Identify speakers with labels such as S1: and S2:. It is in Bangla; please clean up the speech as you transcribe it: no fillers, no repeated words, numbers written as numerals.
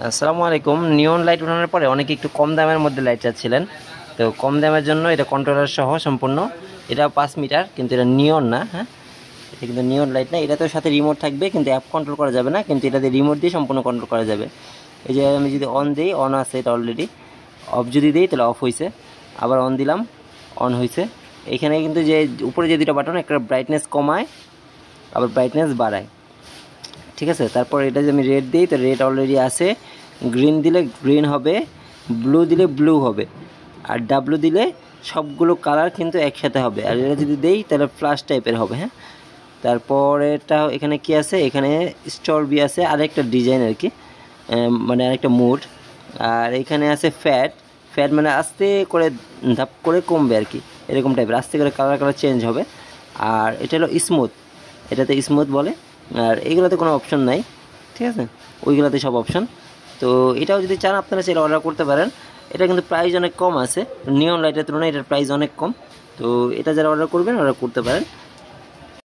S1: আসসালামু আলাইকুম। নিয়ন লাইট উঠানোর পরে অনেকে একটু কম দামের মধ্যে লাইট চাচ্ছিলেন। তো কম দামের জন্য এটা কন্ট্রোলার সহ সম্পূর্ণ। এটা 5 মিটার, কিন্তু এটা নিয়ন না। হ্যাঁ, এটা কিন্তু নিয়ন লাইট না। এটা তো সাথে রিমোট থাকবে, কিন্তু অ্যাপ কন্ট্রোল করা যাবে না, কিন্তু এটা দিয়ে রিমোট দিয়ে সম্পূর্ণ কন্ট্রোল করা যাবে। এই যে আমি যদি অন দিই, অন আছে এটা অলরেডি। অফ যদি দিই তাহলে অফ হয়েছে, আবার অন দিলাম, অন হয়েছে। এখানে কিন্তু যে উপরে যে দুটো বাটন, একটা ব্রাইটনেস কমায় আবার ব্রাইটনেস বাড়ায়। ঠিক আছে, তারপর এটা যে আমি রেড দিই তো রেড অলরেডি আছে, গ্রিন দিলে গ্রিন হবে, ব্লু দিলে ব্লু হবে, আর ডাব্লু দিলে সবগুলো কালার কিন্তু একসাথে হবে। আর এটা যদি দেই তাহলে ফ্ল্যাশ টাইপের হবে। হ্যাঁ, তারপর এটা এখানে কি আছে, এখানে স্টরবি আছে, আরেকটা ডিজাইন আর কি, মানে আরেকটা মুড। আর এখানে আছে ফ্যাট। ফ্যাট মানে আস্তে করে ধাপ করে কমবে আর কি, এরকম টাইপের আস্তে করে কালার চেঞ্জ হবে। আর এটা হলো স্মুথ, এটাতে স্মুথ বলে। আর এইগুলোতে কোনো অপশন নাই, ঠিক আছে, ওইগুলোতে সব অপশন। তো এটাও যদি চান আপনারা সেটা অর্ডার করতে পারেন। এটা কিন্তু প্রাইস অনেক কম আছে, নিয়ন লাইটের তুলনায় এটার প্রাইস অনেক কম। তো এটা যারা অর্ডার করবেন অর্ডার করতে পারেন।